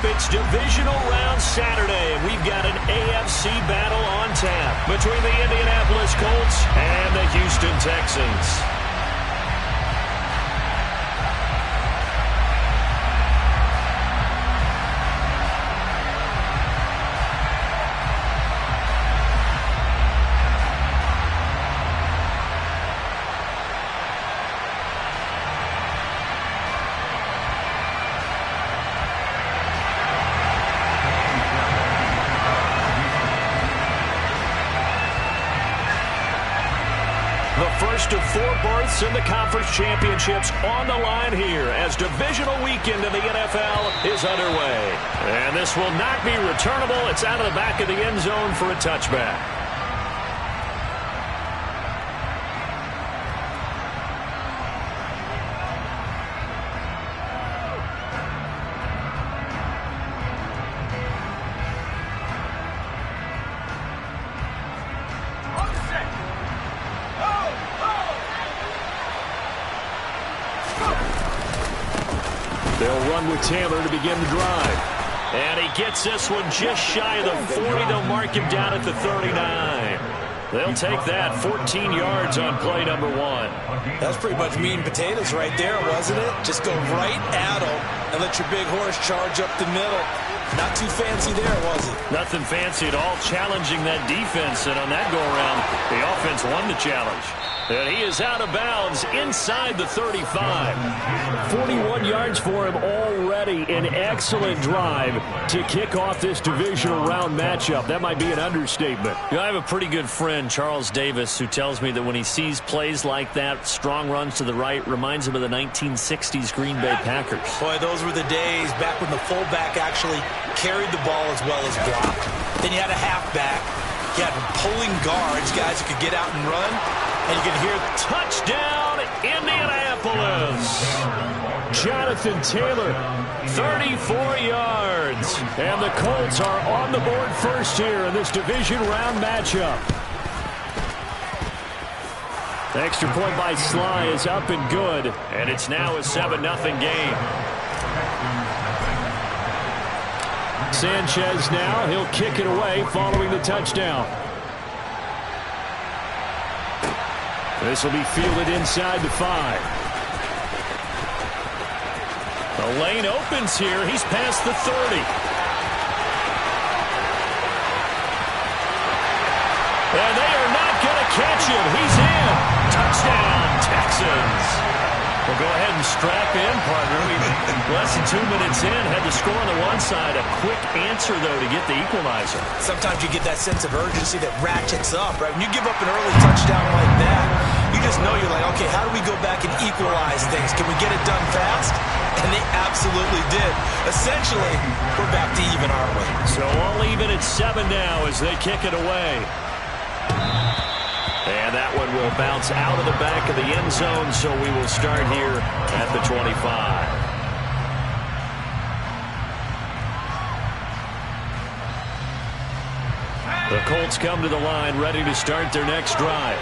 up, it's Divisional Round Saturday, and we've got an AFC battle on tap between the Indianapolis Colts and the Houston Texans. First of 4 berths in the conference championships on the line here as divisional weekend in the NFL is underway. And this will not be returnable. It's out of the back of the end zone for a touchback. They'll run with Taylor to begin the drive. And he gets this one just shy of the 40. They'll mark him down at the 39. They'll take that 14 yards on play number 1. That's pretty much meat and potatoes right there, wasn't it? Just go right at him and let your big horse charge up the middle. Not too fancy there, was it? Nothing fancy at all, challenging that defense. And on that go-around, the offense won the challenge. And he is out of bounds inside the 35. 41 yards for him already. An excellent drive to kick off this divisional round matchup. That might be an understatement. You know, I have a pretty good friend, Charles Davis, who tells me that when he sees plays like that, strong runs to the right, reminds him of the 1960s Green Bay Packers. Boy, those were the days back when the fullback actually carried the ball as well as blocked. Then you had a halfback. You had pulling guards, guys who could get out and run. And you can hear touchdown, Indianapolis. Jonathan Taylor, 34 yards. And the Colts are on the board first here in this division round matchup. The extra point by Sly is up and good. And it's now a 7-0 game. Sanchez now, he'll kick it away following the touchdown. This will be fielded inside the 5. The lane opens here. He's past the 30. And they are not going to catch him. He's in. Touchdown, Texans. Well, go ahead and strap in, partner. Less than 2 minutes in, had the score on the one side. A quick answer, though, to get the equalizer. Sometimes you get that sense of urgency that ratchets up, right? When you give up an early touchdown like that, you just know you're like, okay, how do we go back and equalize things? Can we get it done fast? And they absolutely did. Essentially, we're back to even, aren't we? So all even at 7 now as they kick it away. And that one will bounce out of the back of the end zone, so we will start here at the 25. The Colts come to the line, ready to start their next drive.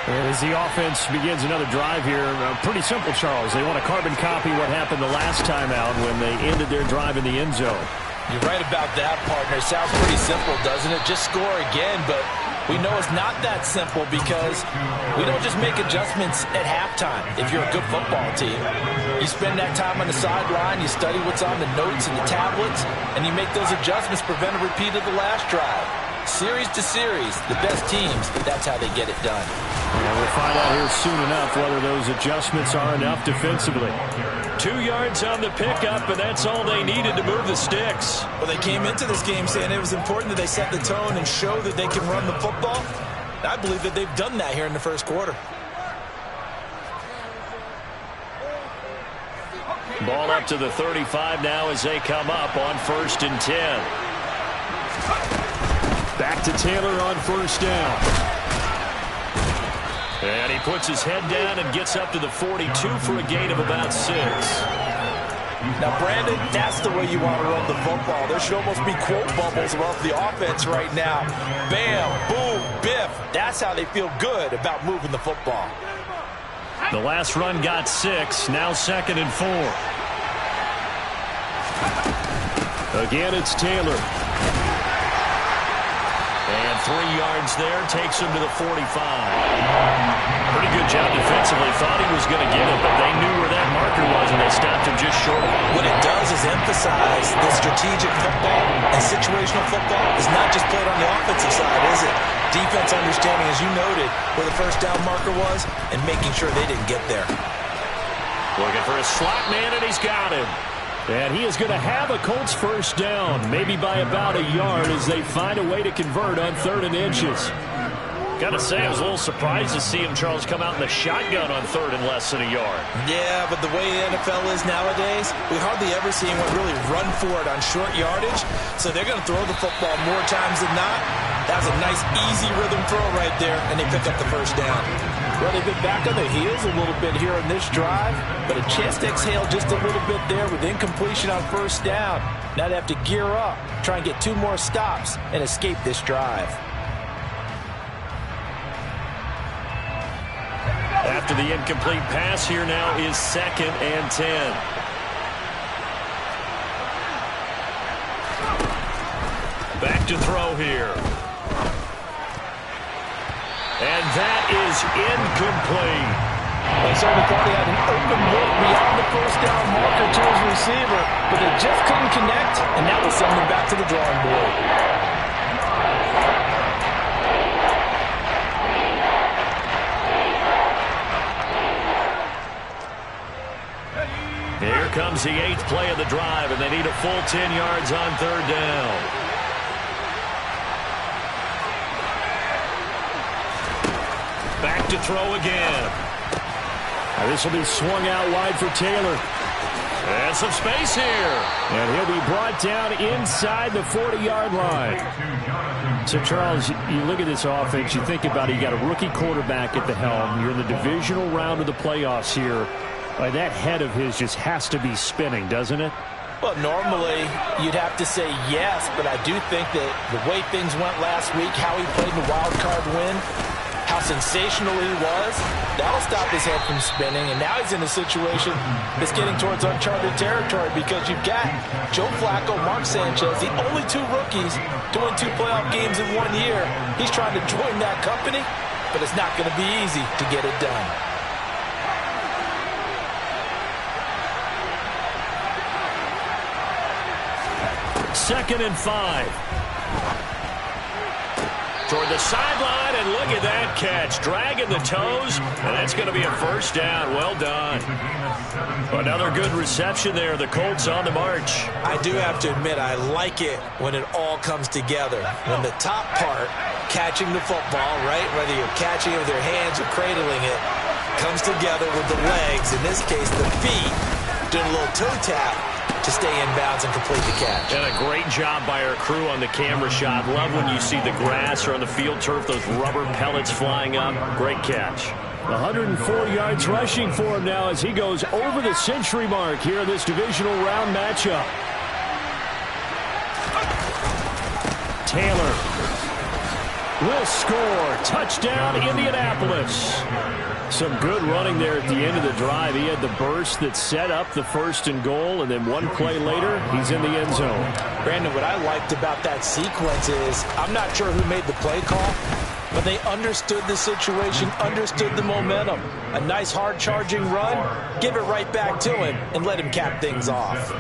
And as the offense begins another drive here, pretty simple, Charles. They want to carbon copy what happened the last time out when they ended their drive in the end zone. You're right about that, partner. It sounds pretty simple, doesn't it? Just score again, but we know it's not that simple because we don't just make adjustments at halftime. If you're a good football team, you spend that time on the sideline, you study what's on the notes and the tablets, and you make those adjustments, prevent a repeat of the last drive. Series to series, the best teams, that's how they get it done. And we'll find out here soon enough whether those adjustments are enough defensively. 2 yards on the pickup, and that's all they needed to move the sticks. Well, they came into this game saying it was important that they set the tone and show that they can run the football. I believe that they've done that here in the first quarter. Ball up to the 35 now as they come up on 1st and 10. Back to Taylor on 1st down. And he puts his head down and gets up to the 42 for a gain of about 6. Now, Brandon, that's the way you want to run the football. There should almost be quote bubbles above the offense right now. Bam, boom, biff. That's how they feel good about moving the football. The last run got 6. Now 2nd and 4. Again, it's Taylor. And 3 yards there, takes him to the 45. Pretty good job defensively. Thought he was going to get it, but they knew where that marker was, and they stopped him just short of it. What it does is emphasize that strategic football and situational football is not just played on the offensive side, is it? Defense understanding, as you noted, where the first down marker was and making sure they didn't get there. Looking for a slot man, and he's got him. And he is going to have a Colts first down, maybe by about a yard as they find a way to convert on 3rd and inches. Got to say, I was a little surprised to see him, Charles, come out in the shotgun on 3rd and less than a yard. Yeah, but the way the NFL is nowadays, we hardly ever see anyone really run for it on short yardage. So they're going to throw the football more times than not. That was a nice, easy rhythm throw right there, and they pick up the first down. Well, they've been back on their heels a little bit here in this drive, but a chance to exhale just a little bit there with incompletion on first down. Now they have to gear up, try and get 2 more stops, and escape this drive. After the incomplete pass, here now is 2nd and 10. Back to throw here. And that is incomplete. They certainly thought he had an open look beyond the first down marker to his receiver, but they just couldn't connect, and that will send them back to the drawing board. Here comes the 8th play of the drive, and they need a full 10 yards on 3rd down. Back to throw again. Now this will be swung out wide for Taylor. And some space here. And he'll be brought down inside the 40-yard line. So, Charles, you look at this offense, you think about it, you got a rookie quarterback at the helm. You're in the divisional round of the playoffs here. That head of his just has to be spinning, doesn't it? Well, normally you'd have to say yes, but I do think that the way things went last week, how he played in the wild card win, how sensational he was, that'll stop his head from spinning. And now he's in a situation that's getting towards uncharted territory because you've got Joe Flacco, Mark Sanchez, the only 2 rookies doing 2 playoff games in 1 year. He's trying to join that company, but it's not going to be easy to get it done. 2nd and 5. Toward the sideline, and look at that catch. Dragging the toes, and that's going to be a first down. Well done. Another good reception there. The Colts on the march. I do have to admit, I like it when it all comes together. When the top part, catching the football, right, whether you're catching it with your hands or cradling it, comes together with the legs, in this case the feet, doing a little toe tap to stay in bounds and complete the catch. And a great job by our crew on the camera shot. Love when you see the grass or on the field turf, those rubber pellets flying up. Great catch. 104 yards rushing for him now as he goes over the century mark here in this divisional round matchup. Taylor will score. Touchdown, Indianapolis. Some good running there at the end of the drive. He had the burst that set up the 1st and goal, and then 1 play later, he's in the end zone. Brandon, what I liked about that sequence is I'm not sure who made the play call, but they understood the situation, understood the momentum. A nice hard-charging run, give it right back to him, and let him cap things off.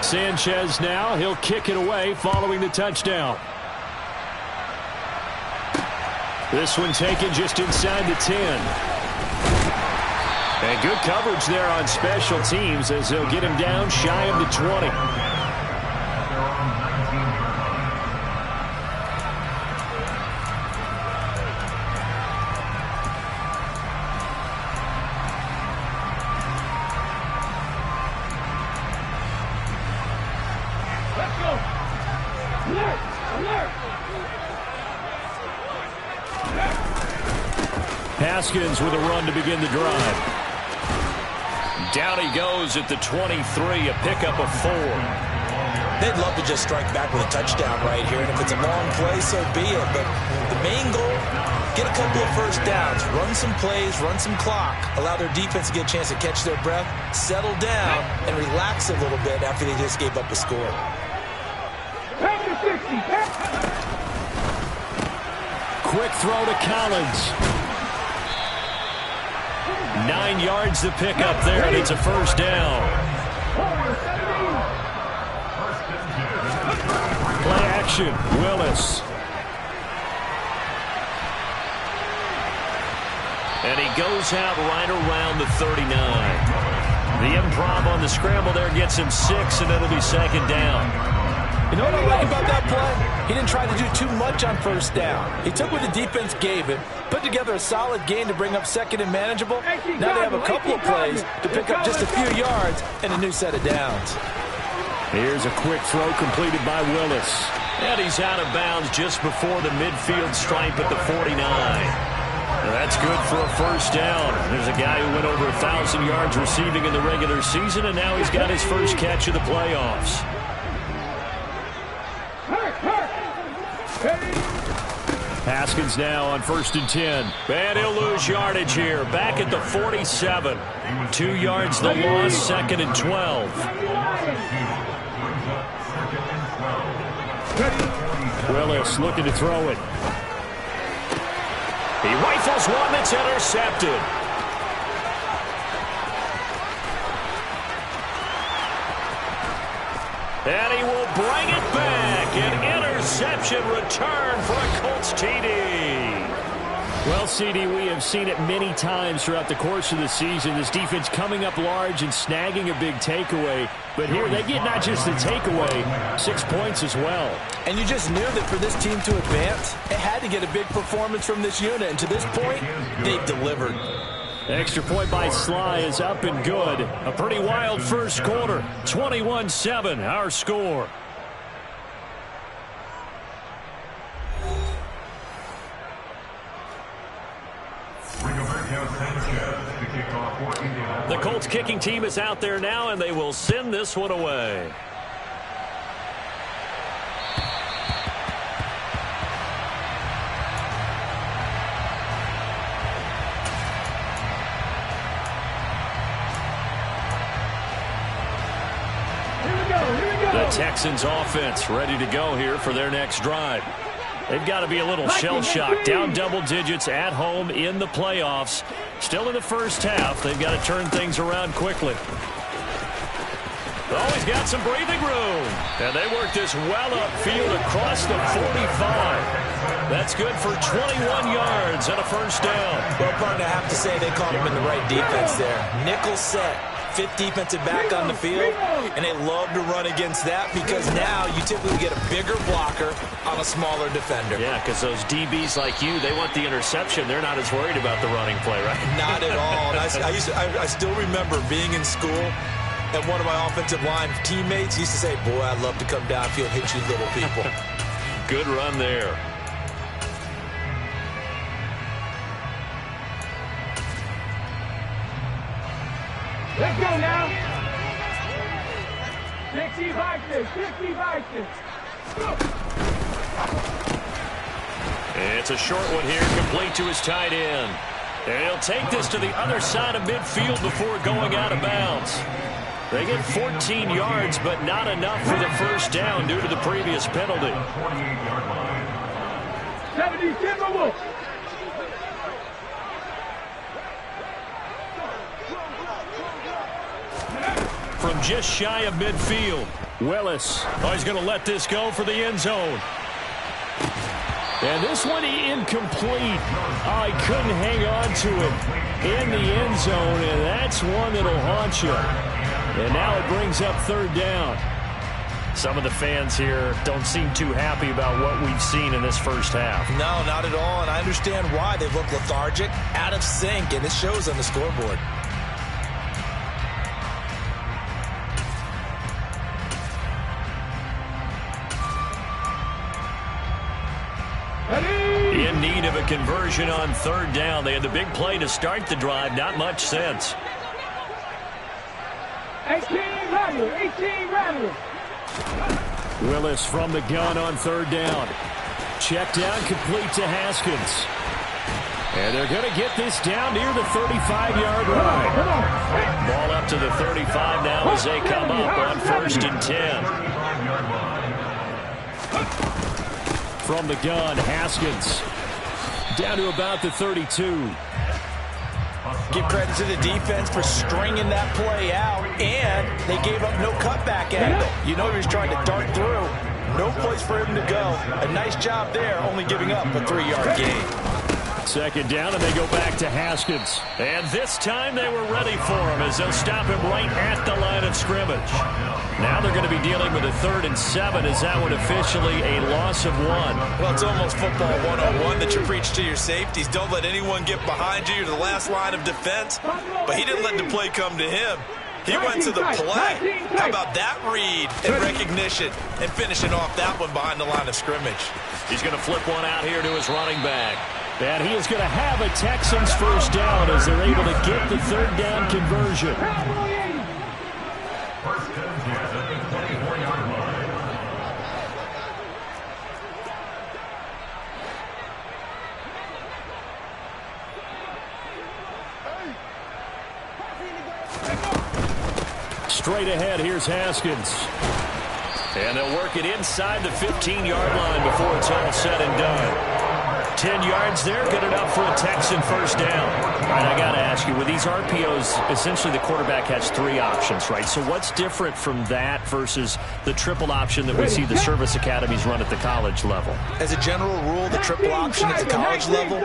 Sanchez now, he'll kick it away following the touchdown. This one taken just inside the 10. And good coverage there on special teams as they'll get him down shy of the 20. Haskins with a run to begin the drive. Down he goes at the 23, a pickup of 4. They'd love to just strike back with a touchdown right here, and if it's a long play, so be it. But the main goal Get a couple of first downs, run some plays, run some clock, allow their defense to get a chance to catch their breath, settle down, and relax a little bit after they just gave up a score. Quick throw to Collins. 9 yards to pick up there, and it's a first down. Play action, Willis. And he goes out right around the 39. The improv on the scramble there gets him 6, and it'll be second down. You know what I like about that play? He didn't try to do too much on first down. He took what the defense gave him, put together a solid gain to bring up second and manageable. Now they have a couple of plays to pick up just a few yards and a new set of downs. Here's a quick throw completed by Willis. And he's out of bounds just before the midfield stripe at the 49. Now that's good for a first down. There's a guy who went over 1,000 yards receiving in the regular season, and now he's got his first catch of the playoffs. Haskins now on 1st and 10. And he'll lose yardage here. Back at the 47. 2 yards the loss, 2nd and 12. Willis looking to throw it. He rifles one that's intercepted. And he will bring it back. An interception return for a Colts TD. Well, CD, we have seen it many times throughout the course of the season. This defense coming up large and snagging a big takeaway. But here they get not just the takeaway, 6 points as well. And you just knew that for this team to advance, it had to get a big performance from this unit. And to this point, they've delivered. Extra point by Sly is up and good. A pretty wild first quarter. 21-7, our score. The Colts kicking team is out there now, and they will send this one away. The Texans offense ready to go here for their next drive. They've got to be a little shell-shocked. Down double digits at home in the playoffs. Still in the first half. They've got to turn things around quickly. Oh, he's got some breathing room. And they work this well upfield across the 45. That's good for 21 yards and a first down. Well, partner, I have to say they caught him in the right defense there. Nickel set. 5th defensive back on the field, and they love to run against that because now you typically get a bigger blocker on a smaller defender. Yeah, because those DBs like you, they want the interception. They're not as worried about the running play, right? Not at all. And I still remember being in school, and one of my offensive line teammates used to say, boy, I'd love to come downfield, hit you little people. Good run there. Let's go now. 65 this. It's a short one here, complete to his tight end. And he'll take this to the other side of midfield before going out of bounds. They get 14 yards, but not enough for the first down due to the previous penalty. 70 Timberwolves. From just shy of midfield, Willis. Oh, he's going to let this go for the end zone. And this one incomplete. Oh, he couldn't hang on to it in the end zone, and that's one that'll haunt you. And now it brings up 3rd down. Some of the fans here don't seem too happy about what we've seen in this first half. No, not at all, and I understand why. They've looked lethargic, out of sync, and it shows on the scoreboard. In need of a conversion on 3rd down. They had the big play to start the drive. Not much sense. 18 Rattler. Willis from the gun on 3rd down. Check down complete to Haskins. And they're going to get this down near the 35-yard line. Ball up to the 35 now as they come up on 1st and 10. From the gun, Haskins. Down to about the 32. Give credit to the defense for stringing that play out, and they gave up no cutback angle. You know he was trying to dart through. No place for him to go. A nice job there, only giving up a 3-yard gain. 2nd down, and they go back to Haskins. And this time they were ready for him as they'll stop him right at the line of scrimmage. Now they're going to be dealing with a 3rd and 7 as that one officially a loss of 1. Well, it's almost football 101 that you preach to your safeties. Don't let anyone get behind you. You're the last line of defense. But he didn't let the play come to him. He went to the play. How about that read and recognition and finishing off that one behind the line of scrimmage? He's going to flip one out here to his running back. And he is going to have a Texans 1st down as they're able to get the 3rd down conversion. Straight ahead, here's Haskins. And they'll work it inside the 15-yard line before it's all said and done. 10 yards there, good enough for a Texan 1st down. All right, I got to ask you, with these RPOs, essentially the quarterback has 3 options, right? So what's different from that versus the triple option that we see the service academies run at the college level? As a general rule, the triple option at the college level,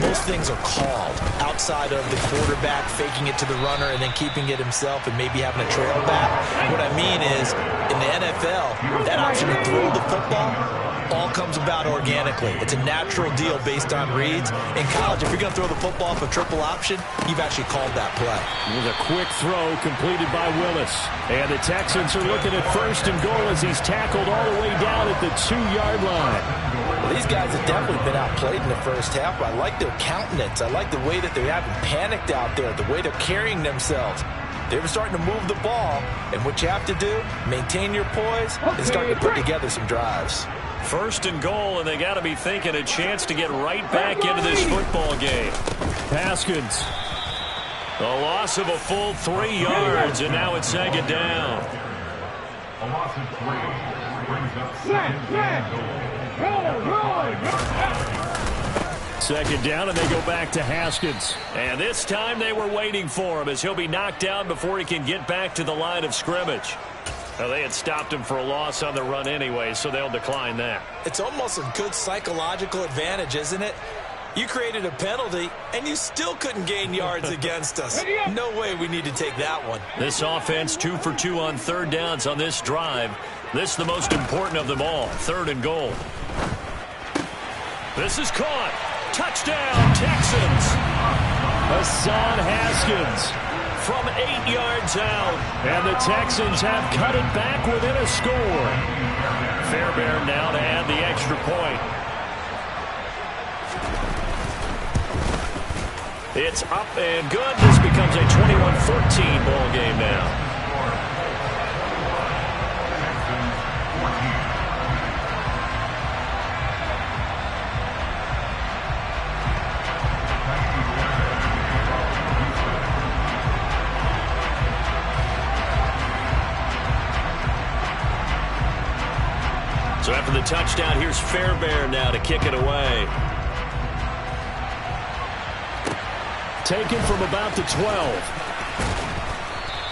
most things are called outside of the quarterback faking it to the runner and then keeping it himself and maybe having a trail back. What I mean is, in the NFL, that option to throw the football all comes about organically. It's a natural deal based on reads. In college, if you're going to throw the football off a triple option, you've actually called that play. It was a quick throw completed by Willis. And the Texans are looking at 1st and goal as he's tackled all the way down at the 2-yard line. Well, these guys have definitely been outplayed in the 1st half, but I like their countenance. I like the way that they haven't panicked out there, the way they're carrying themselves. They're starting to move the ball, and what you have to do, maintain your poise, and start to put together some drives. 1st and goal, and they got to be thinking a chance to get right back into this football game. Haskins. A loss of a full 3 yards, and now it's 2nd down. A loss of 3 brings up 2nd down, and they go back to Haskins. And this time they were waiting for him as he'll be knocked down before he can get back to the line of scrimmage. Well, they had stopped him for a loss on the run anyway, so they'll decline that. It's almost a good psychological advantage, isn't it? You created a penalty, and you still couldn't gain yards against us. No way we need to take that one. This offense 2 for 2 on 3rd downs on this drive. This is the most important of them all, 3rd and goal. This is caught. Touchdown, Texans. Hassan Haskins from 8 yards out. And the Texans have cut it back within a score. Fairbairn now to add the extra point. It's up and good. This becomes a 21-14 ball game now. So after the touchdown, here's Fairbairn now to kick it away. Taken from about the 12.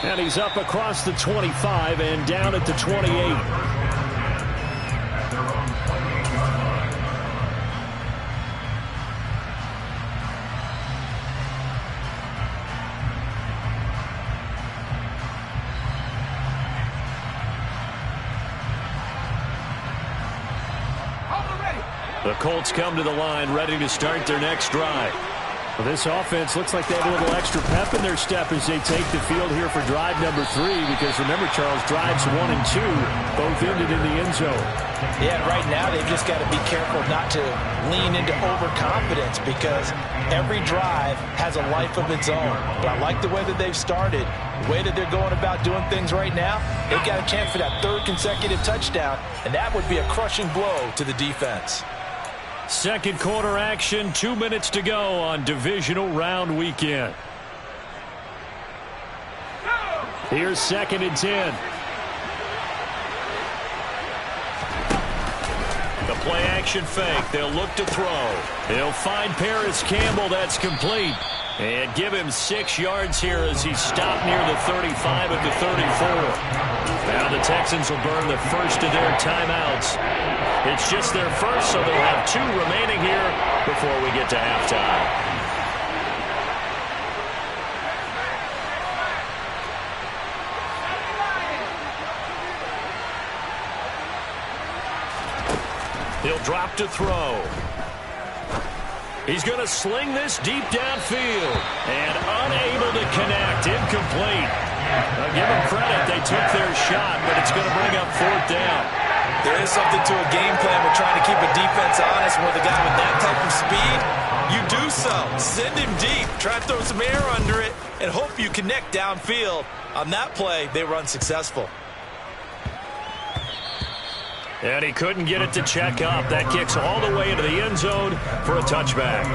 And he's up across the 25 and down at the 28. The Colts come to the line ready to start their next drive. Well, this offense looks like they have a little extra pep in their step as they take the field here for drive number 3, because remember, Charles, drives 1 and 2 both ended in the end zone. Yeah, right now they've just got to be careful not to lean into overconfidence, because every drive has a life of its own. But I like the way that they've started, the way that they're going about doing things right now. They've got a chance for that 3rd consecutive touchdown, and that would be a crushing blow to the defense. Second quarter action, 2 minutes to go on divisional round weekend. Here's 2nd and 10. The play action fake. They'll look to throw. They'll find Paris Campbell. That's complete. And give him 6 yards here as he's stopped near the 35 at the 34. Now the Texans will burn the first of their timeouts. It's just their first, so they'll have 2 remaining here before we get to halftime. He'll drop to throw. He's going to sling this deep downfield. And unable to connect. Incomplete. I'll give them credit. They took their shot, but it's going to bring up 4th down. There is something to a game plan with trying to keep a defense honest with a guy with that type of speed. You do so. Send him deep. Try to throw some air under it and hope you connect downfield. On that play, they were unsuccessful. And he couldn't get it to check up. That kicks all the way into the end zone for a touchback.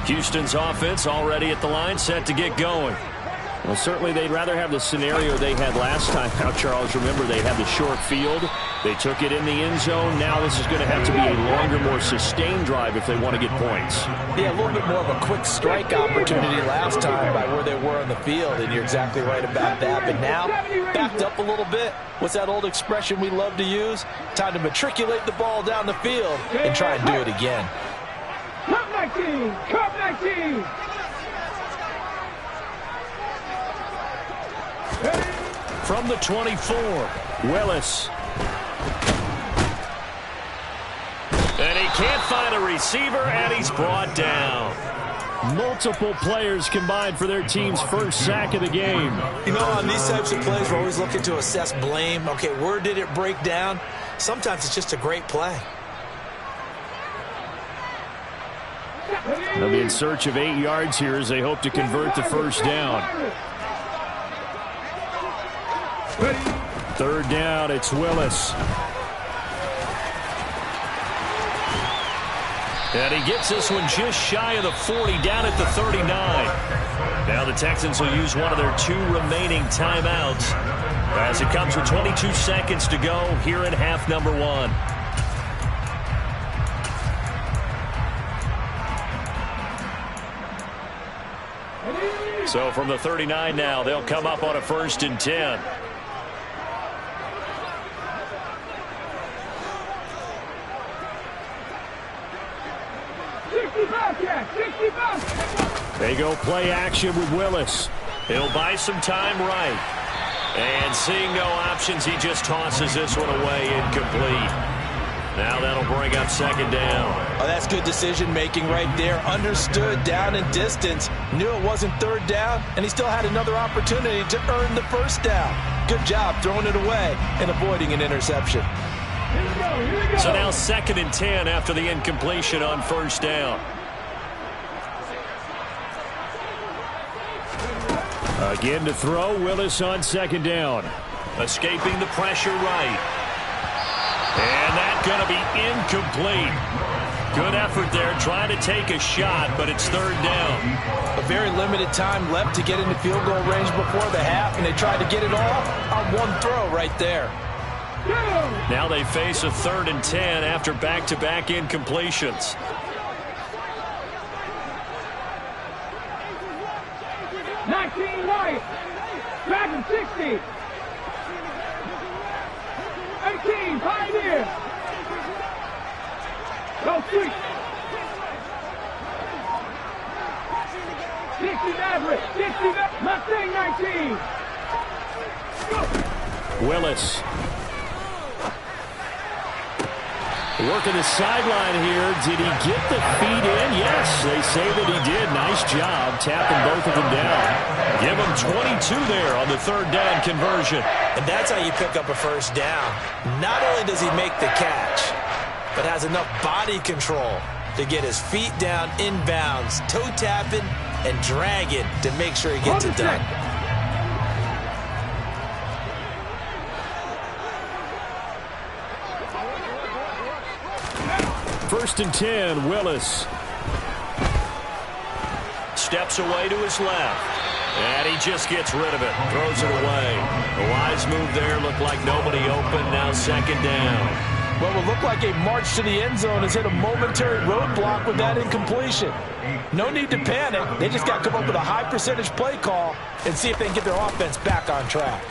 Houston's offense already at the line, set to get going. Well, certainly they'd rather have the scenario they had last time out, Charles. Remember, they had the short field. They took it in the end zone. Now this is going to have to be a longer, more sustained drive if they want to get points. Yeah, a little bit more of a quick strike opportunity last time by where they were on the field, and you're exactly right about that. But now, backed up a little bit. What's that old expression we love to use? Time to matriculate the ball down the field and try and do it again. Cup 19! Cup 19! From the 24, Willis. And he can't find a receiver, and he's brought down. Multiple players combined for their team's first sack of the game. You know, on these types of plays, we're always looking to assess blame. Okay, where did it break down? Sometimes it's just a great play. They'll be in search of 8 yards here as they hope to convert the first down. 3rd down, it's Willis. And he gets this one just shy of the 40, down at the 39. Now the Texans will use one of their 2 remaining timeouts as it comes with 22 seconds to go here in half number 1. So from the 39 now, they'll come up on a 1st and 10. They go play action with Willis. He'll buy some time right. And seeing no options, he just tosses this one away, incomplete. Now that'll bring up 2nd down. Oh, that's good decision-making right there. Understood down and distance. Knew it wasn't 3rd down, and he still had another opportunity to earn the 1st down. Good job throwing it away and avoiding an interception. So now 2nd and 10 after the incompletion on 1st down. Again to throw, Willis on 2nd down. Escaping the pressure right. And that's going to be incomplete. Good effort there, trying to take a shot, but it's 3rd down. A very limited time left to get into field goal range before the half, and they tried to get it all on one throw right there. Now they face a 3rd and 10 after back-to-back incompletions. Right. Dragon 60. 18, Pioneer. Go sweep. 60 Maverick. 60 Mustang 19. Go. Willis. Working the sideline here. Did he get the feet in? Yes, they say that he did. Nice job tapping both of them down. Give him 22 there on the third down conversion. And that's how you pick up a first down. Not only does he make the catch, but has enough body control to get his feet down inbounds, toe tapping and dragging to make sure he gets it done. First and 10, Willis. Steps away to his left. And he just gets rid of it. Throws it away. A wise move there. Looked like nobody open. Now second down. What will look like a march to the end zone has hit a momentary roadblock with that incompletion. No need to panic. They just got to come up with a high percentage play call and see if they can get their offense back on track.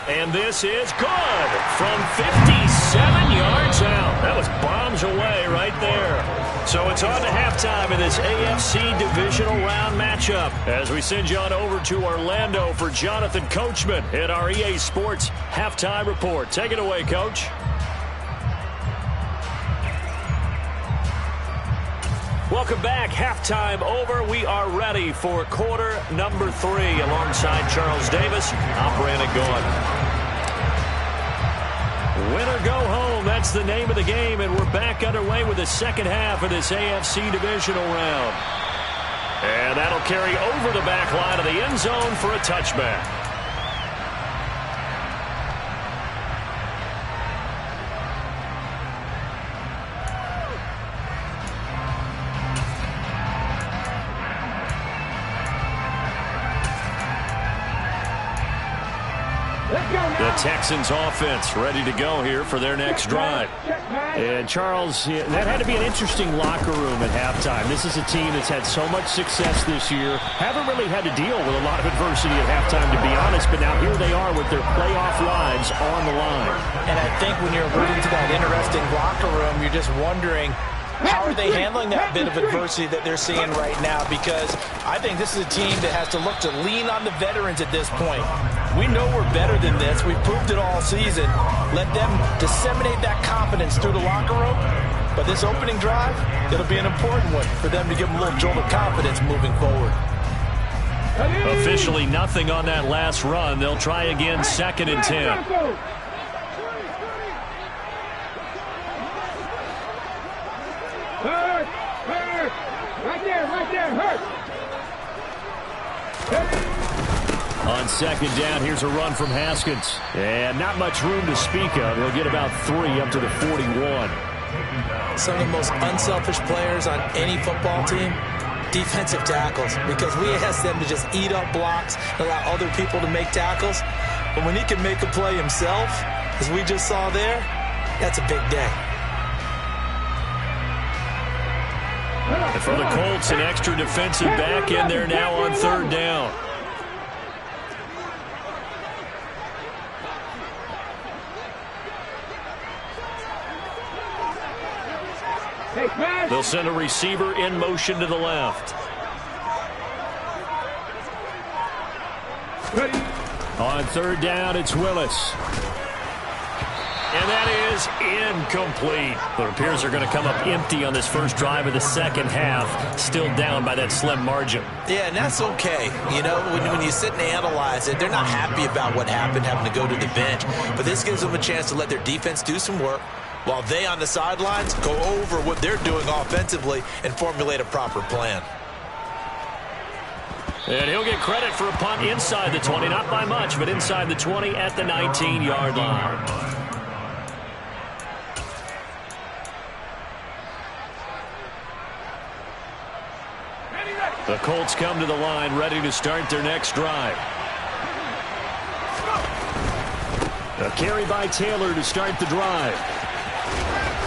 And this is good from 57 yards out. That was bombs away right there. So it's on to halftime in this AFC divisional round matchup as we send you on over to Orlando for Jonathan Coachman at our EA Sports Halftime Report. Take it away, Coach. Welcome back. Halftime over. We are ready for quarter number 3 alongside Charles Davis. I'm Brandon Gaudin. Win or go home, that's the name of the game, and we're back underway with the second half of this AFC divisional round. And that'll carry over the back line of the end zone for a touchback. The Texans offense ready to go here for their next drive. And Charles, that had to be an interesting locker room at halftime. This is a team that's had so much success this year. Haven't really had to deal with a lot of adversity at halftime, to be honest, but now here they are with their playoff lives on the line. And I think when you're alluding to that interesting locker room, you're just wondering, how are they handling that bit of adversity that they're seeing right now? Because I think this is a team that has to look to lean on the veterans at this point. We know we're better than this. We've proved it all season. Let them disseminate that confidence through the locker room. But this opening drive, it'll be an important one for them to give them a little jolt of confidence moving forward. Officially nothing on that last run. They'll try again, second and 10. Hurt! Right there, hurt! On second down, here's a run from Haskins. And not much room to speak of. He'll get about 3 up to the 41. Some of the most unselfish players on any football team, defensive tackles, because we ask them to just eat up blocks and allow other people to make tackles. But when he can make a play himself, as we just saw there, that's a big day. And for the Colts, an extra defensive back in there now on third down. They'll send a receiver in motion to the left. On third down, it's Willis. And that is incomplete. But it appears they're going to come up empty on this first drive of the second half. Still down by that slim margin. Yeah, and that's okay. You know, when you sit and analyze it, they're not happy about what happened, having to go to the bench. But this gives them a chance to let their defense do some work, while they on the sidelines go over what they're doing offensively and formulate a proper plan. And he'll get credit for a punt inside the 20, not by much, but inside the 20 at the 19-yard line. The Colts come to the line ready to start their next drive. A carry by Taylor to start the drive.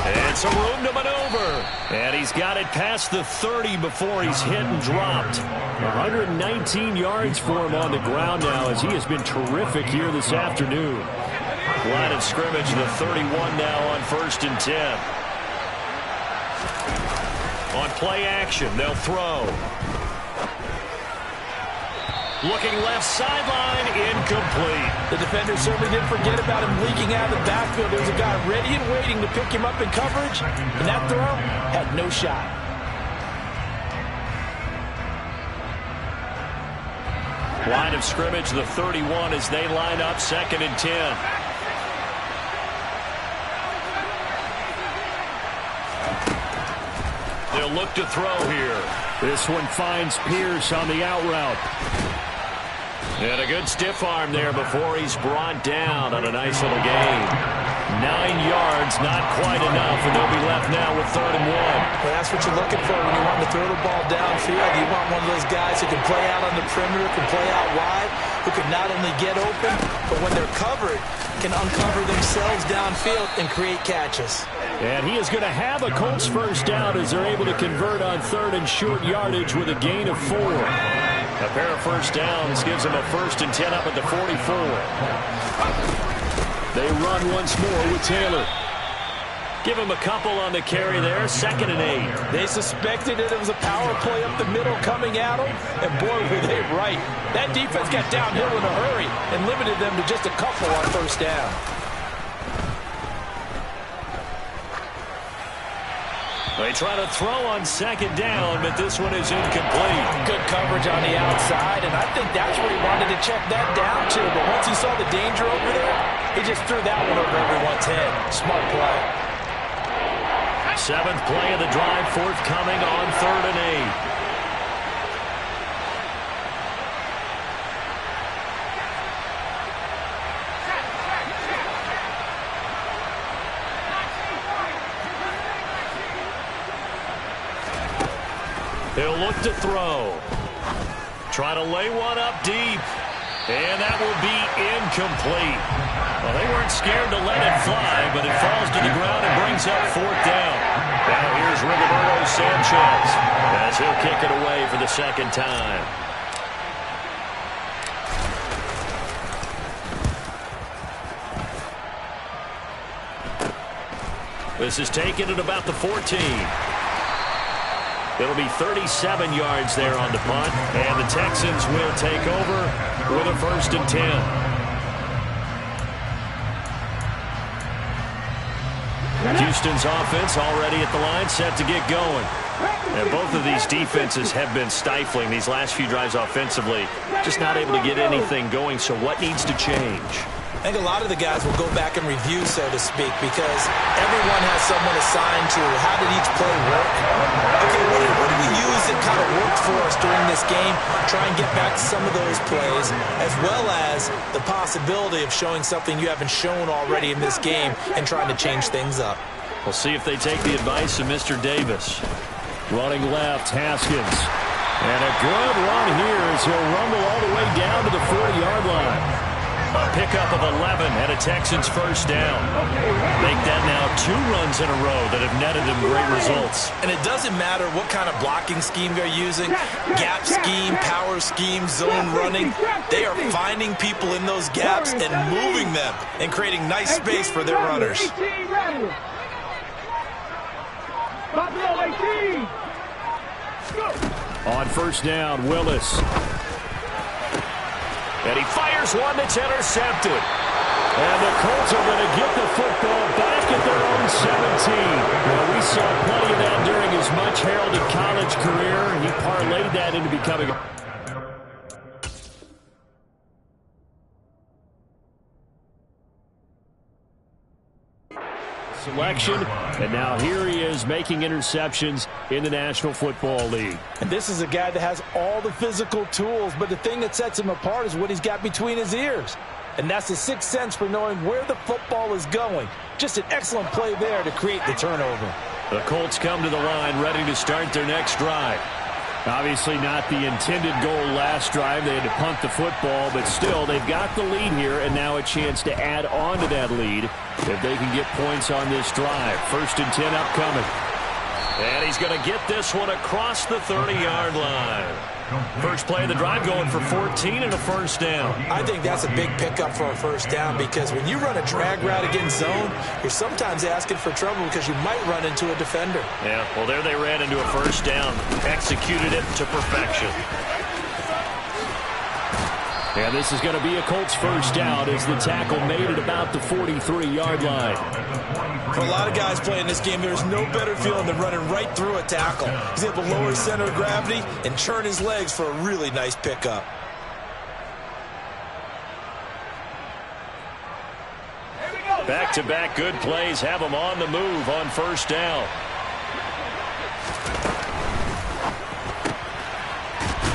And some room to maneuver. And he's got it past the 30 before he's hit and dropped. 119 yards for him on the ground now as he has been terrific here this afternoon. Line of scrimmage, the 31 now on first and 10. On play action, they'll throw. Looking left sideline, incomplete. The defender certainly didn't forget about him leaking out of the backfield. There was a guy ready and waiting to pick him up in coverage, and that throw had no shot. Line of scrimmage, the 31 as they line up, 2nd and 10. They'll look to throw here. This one finds Pierce on the out route. And a good stiff arm there before he's brought down on a nice little gain. 9 yards, not quite enough, and they'll be left now with 3rd and 1. Well, that's what you're looking for when you want to throw the ball downfield. You want one of those guys who can play out on the perimeter, can play out wide, who can not only get open, but when they're covered, can uncover themselves downfield and create catches. And he is going to have a Colts first down as they're able to convert on 3rd and short yardage with a gain of 4. A pair of first downs gives them a 1st and 10 up at the 44. They run once more with Taylor. Give him a couple on the carry there, 2nd and 8. They suspected that it was a power play up the middle coming at them, and boy, were they right. That defense got downhill in a hurry and limited them to just a couple on first down. They try to throw on 2nd down, but this one is incomplete. Good coverage on the outside, and I think that's where he wanted to check that down to. But once he saw the danger over there, he just threw that one over everyone's head. Smart play. 7th play of the drive, forthcoming on 3rd and 8. He'll look to throw. Try to lay one up deep. And that will be incomplete. Well, they weren't scared to let it fly, but it falls to the ground and brings up 4th down. Now here's Rigoberto Sanchez as he'll kick it away for the 2nd time. This is taken at about the 14. It'll be 37 yards there on the punt, and the Texans will take over with a 1st and 10. Houston's offense already at the line, set to get going. And both of these defenses have been stifling these last few drives offensively, just not able to get anything going, so what needs to change? I think a lot of the guys will go back and review, so to speak, because everyone has someone assigned to how did each play work. Okay, what did we use that kind of worked for us during this game? Try and get back to some of those plays, as well as the possibility of showing something you haven't shown already in this game and trying to change things up. We'll see if they take the advice of Mr. Davis. Running left, Haskins. And a good run here as he'll rumble all the way down to the 40-yard line. A pickup of 11 and a Texans first down. Make that now 2 runs in a row that have netted them great results. And it doesn't matter what kind of blocking scheme they're using, gap scheme, power scheme, zone running. They are finding people in those gaps and moving them and creating nice space for their runners. On first down, Willis. And he fires one that's intercepted. And the Colts are going to get the football back at their own 17. Well, we saw plenty of that during his much heralded college career. He parlayed that into becoming a selection, and now here he is making interceptions in the National Football League. And this is a guy that has all the physical tools, but the thing that sets him apart is what he's got between his ears. And that's the sixth sense for knowing where the football is going. Just an excellent play there to create the turnover. The Colts come to the line ready to start their next drive. Obviously not the intended goal last drive. They had to punt the football, but still they've got the lead here, and now a chance to add on to that lead if they can get points on this drive. 1st and 10 upcoming. And he's going to get this one across the 30-yard line. First play of the drive going for 14 and a first down. I think that's a big pickup for a first down because when you run a drag route against zone, you're sometimes asking for trouble because you might run into a defender. Yeah, well, there they ran into a first down. Executed it to perfection. And this is going to be a Colts first down as the tackle made at about the 43-yard line. For a lot of guys playing this game, there's no better feeling than running right through a tackle. He's able to lower his center of gravity and churn his legs for a really nice pickup. Back-to-back good plays have him on the move on first down.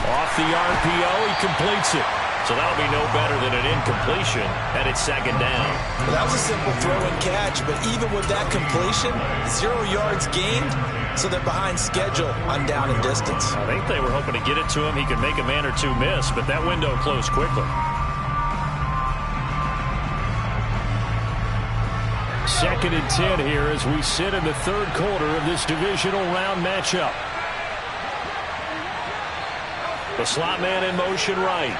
Off the RPO, he completes it. So that'll be no better than an incompletion, and it's second down. Well, that was a simple throw and catch, but even with that completion, 0 yards gained, so they're behind schedule on down and distance. I think they were hoping to get it to him. He could make a man or two miss, but that window closed quickly. Second and 10 here as we sit in the third quarter of this divisional round matchup. The slot man in motion right.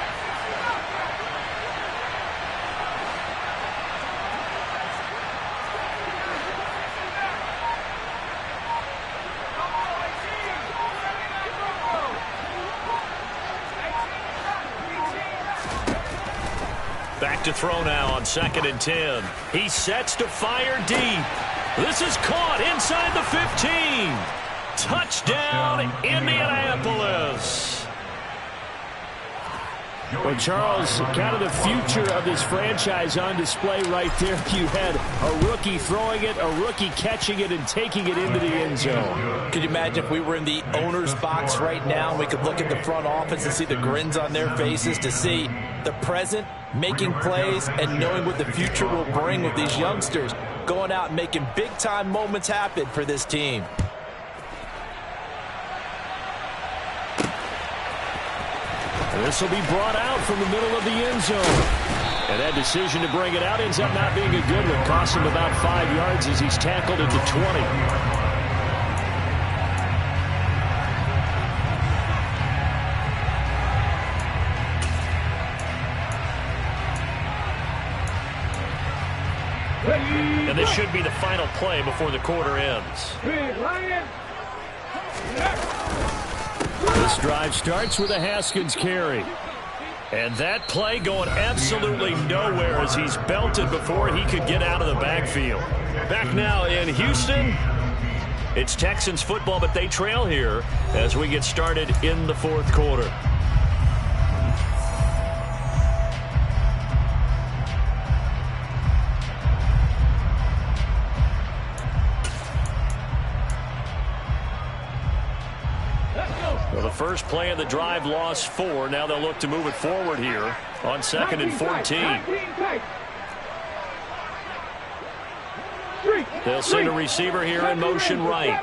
Back to throw now on second and 10. He sets to fire deep. This is caught inside the 15. Touchdown, Indianapolis. Well, Charles, kind of the future of this franchise on display right there. You had a rookie throwing it, a rookie catching it, and taking it into the end zone. Could you imagine if we were in the owner's box right now and we could look at the front office and see the grins on their faces, to see the present making plays and knowing what the future will bring with these youngsters going out and making big-time moments happen for this team. This will be brought out from the middle of the end zone. And that decision to bring it out ends up not being a good one. Costs him about 5 yards as he's tackled at the 20. And this should be the final play before the quarter ends. This drive starts with a Haskins carry. And that play going absolutely nowhere as he's belted before he could get out of the backfield. Back now in Houston. It's Texans football, but they trail here as we get started in the fourth quarter. Well, the first play of the drive lost 4. Now they'll look to move it forward here on second and 14. They'll send a receiver here in motion right.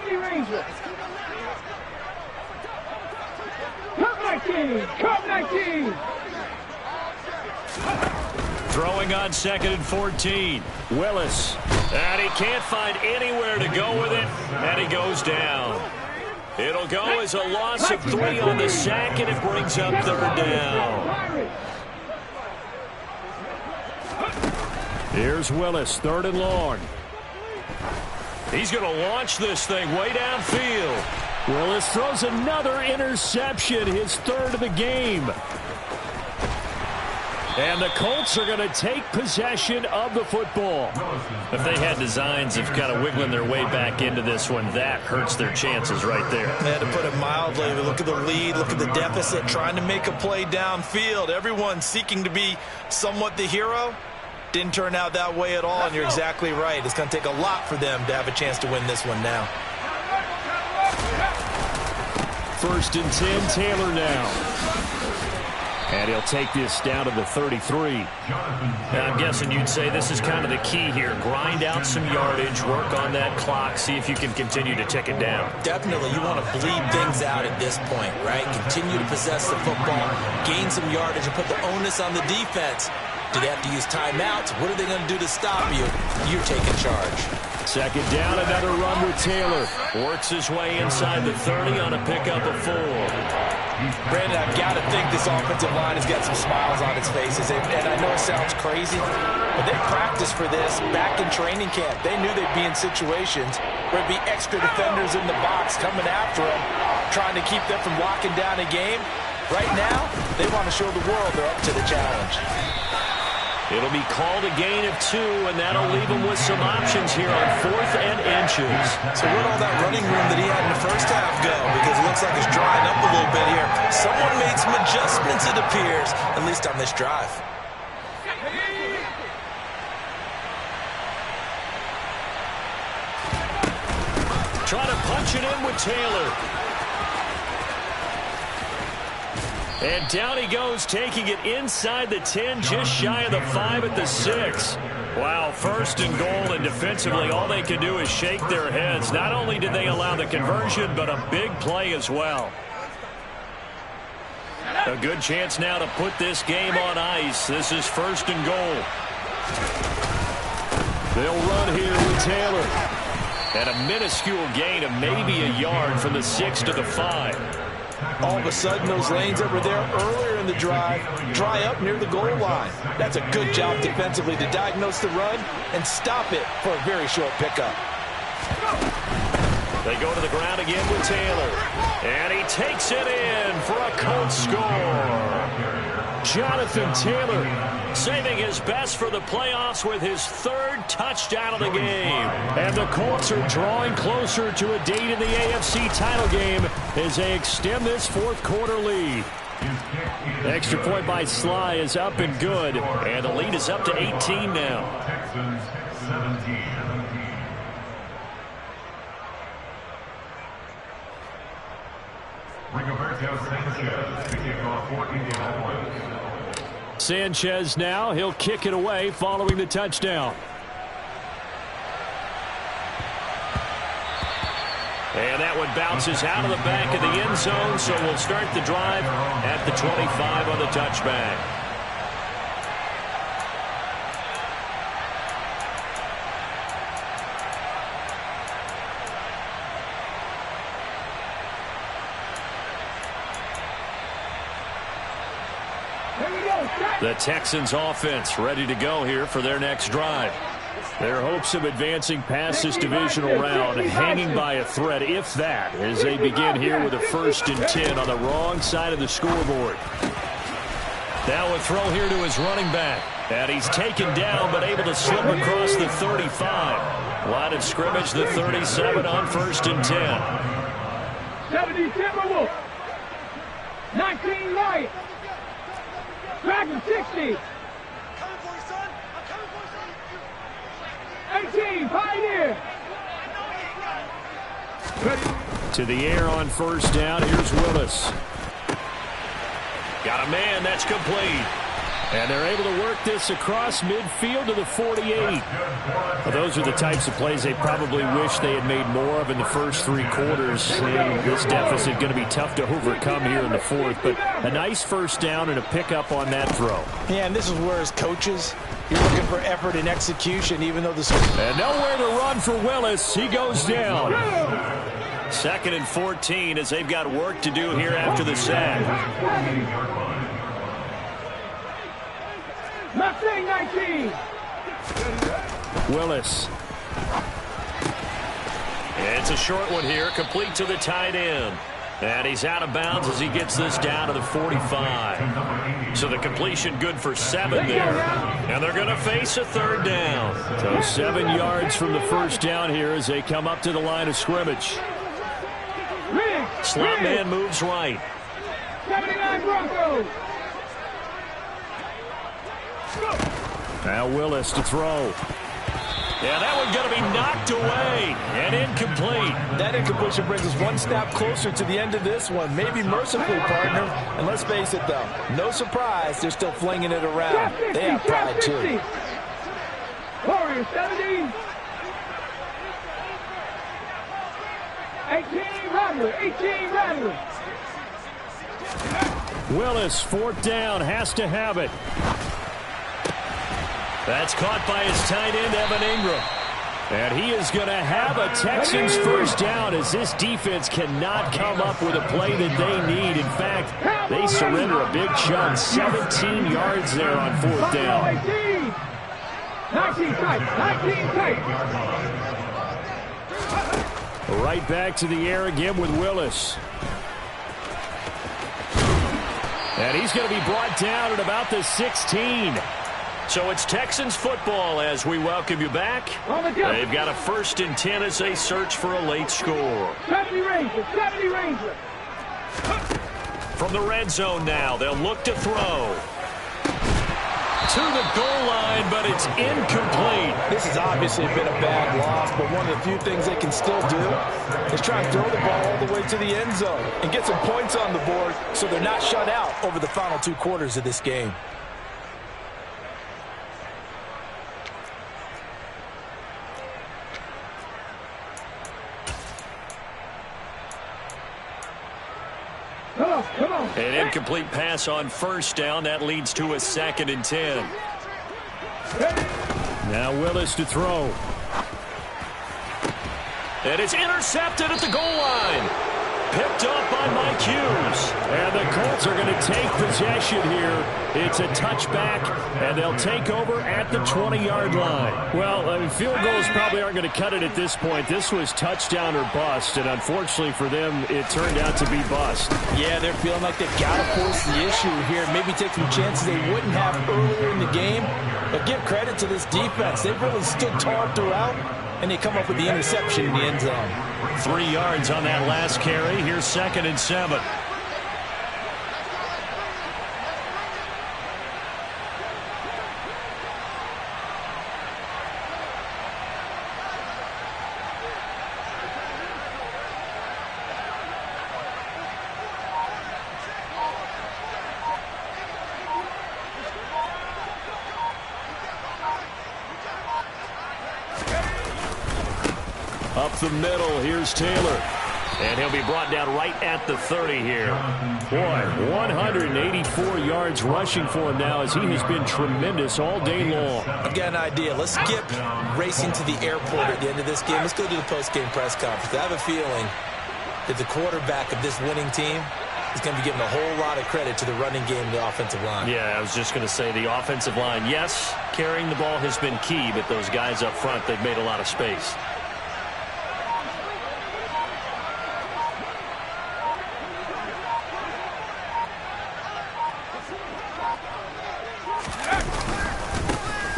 Throwing on second and 14. Willis. And he can't find anywhere to go with it. And he goes down. It'll go as a loss of 3 on the sack, and it brings up third down. Here's Willis, third and long. He's going to launch this thing way downfield. Willis throws another interception, his third of the game. And the Colts are going to take possession of the football. If they had designs of kind of wiggling their way back into this one, that hurts their chances right there. Yeah, to put it mildly, look at the lead, look at the deficit, trying to make a play downfield. Everyone seeking to be somewhat the hero. Didn't turn out that way at all, and you're exactly right. It's going to take a lot for them to have a chance to win this one now. First and 10, Taylor now. And he'll take this down to the 33. And I'm guessing you'd say this is kind of the key here. Grind out some yardage, work on that clock, see if you can continue to tick it down. Definitely, you want to bleed things out at this point, right? Continue to possess the football, gain some yardage, and put the onus on the defense. Do they have to use timeouts? What are they going to do to stop you? You're taking charge. Second down, another run with Taylor. Works his way inside the 30 on a pickup of 4. Brandon, I've got to think this offensive line has got some smiles on its faces. And I know it sounds crazy, but they practiced for this back in training camp. They knew they'd be in situations where there'd be extra defenders in the box coming after them, trying to keep them from locking down a game. Right now, they want to show the world they're up to the challenge. It'll be called a gain of 2, and that'll leave him with some options here on 4th and inches. So where'd all that running room that he had in the first half go? Because it looks like it's drying up a little bit here. Someone made some adjustments, it appears, at least on this drive. Trying to punch it in with Taylor. And down he goes, taking it inside the 10, just shy of the 5 at the 6. Wow, 1st and goal, and defensively all they can do is shake their heads. Not only did they allow the conversion, but a big play as well. A good chance now to put this game on ice. This is 1st and goal. They'll run here with Taylor. And a minuscule gain of maybe a yard from the 6 to the 5. All of a sudden, those lanes that were there earlier in the drive dry up near the goal line. That's a good job defensively to diagnose the run and stop it for a very short pickup. They go to the ground again with Taylor. And he takes it in for a Colts score. Jonathan Taylor saving his best for the playoffs with his 3rd touchdown of the game. And the Colts are drawing closer to a date in the AFC title game as they extend this 4th quarter lead. Extra point by Sly is up and good, and the lead is up to 18 now. Texans 17. Rigoberto Sanchez to kick off for Indianapolis. Sanchez now, he'll kick it away following the touchdown. And that one bounces out of the back of the end zone, so we'll start the drive at the 25 on the touchback. The Texans offense ready to go here for their next drive. Their hopes of advancing past this divisional round hanging by a thread, if that, as they begin here with a 1st and 10 on the wrong side of the scoreboard. Now a throw here to his running back. And he's taken down but able to slip across the 35. Line of scrimmage, the 37 on 1st and 10. 70 Timberwolves. 19 Lions. Dragon 60. 18 Pioneer. To the air on 1st down. Here's Willis. Got a man. That's complete. And they're able to work this across midfield to the 48. Well, those are the types of plays they probably wish they had made more of in the first 3 quarters. And this deficit going to be tough to overcome here in the 4th. But a nice 1st down and a pickup on that throw. Yeah, and this is where as coaches, you're looking for effort and execution, even though the... And nowhere to run for Willis. He goes down. 2nd and 14 as they've got work to do here after the sack. Mustang 19. Willis. It's a short one here, complete to the tight end. And he's out of bounds as he gets this down to the 45. So the completion good for 7 there. And they're going to face a 3rd down. So 7 yards from the 1st down here as they come up to the line of scrimmage. Slot man moves right. 79 Broncos. Now Willis to throw. Yeah, that one's going to be knocked away and incomplete. That incompletion brings us one step closer to the end of this one. Maybe mercifully, partner. And let's face it, though, no surprise, they're still flinging it around. They have pride, too. Warriors 70. 18 Rattler. 18 Rattler. Willis, 4th down, has to have it. That's caught by his tight end, Evan Ingram. And he is going to have a Texans 1st down as this defense cannot come up with a play that they need. In fact, they surrender a big chunk, 17 yards there on 4th down. 19 tight, 19 tight. Right back to the air again with Willis. And he's going to be brought down at about the 16. So it's Texans football as we welcome you back. They've got a 1st and 10 as they search for a late score. 70 Rangers, 70 Rangers. From the red zone now, they'll look to throw. To the goal line, but it's incomplete. This has obviously been a bad loss, but one of the few things they can still do is try and throw the ball all the way to the end zone and get some points on the board so they're not shut out over the final 2 quarters of this game. Come on. An incomplete pass on 1st down. That leads to a 2nd and 10. Now Willis to throw. And it's intercepted at the goal line. Picked up by Mike Hughes. And the Colts are going to take possession here. It's a touchback, and they'll take over at the 20-yard line. Well, I mean, field goals probably aren't going to cut it at this point. This was touchdown or bust, and unfortunately for them, it turned out to be bust. Yeah, they're feeling like they've got to force the issue here. Maybe take some chances they wouldn't have earlier in the game. But give credit to this defense. They've really stood tall throughout, and they come up with the interception in the end zone. 3 yards on that last carry. Here's 2nd and 7. Up the middle, here's Taylor. And he'll be brought down right at the 30 here. Boy, 184 yards rushing for him now as he has been tremendous all day long. I've got an idea. Let's skip racing to the airport at the end of this game. Let's go to the post-game press conference. I have a feeling that the quarterback of this winning team is going to be giving a whole lot of credit to the running game and the offensive line. Yeah, I was just going to say the offensive line. Yes, carrying the ball has been key, but those guys up front, they've made a lot of space.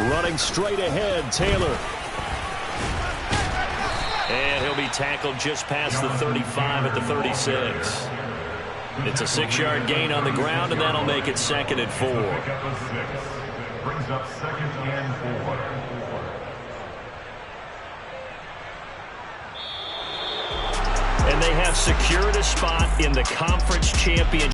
Running straight ahead, Taylor. And he'll be tackled just past the 35 at the 36. It's a 6-yard gain on the ground, and that'll make it 2nd and 4. Brings up 2nd and 4. And they have secured a spot in the conference championship.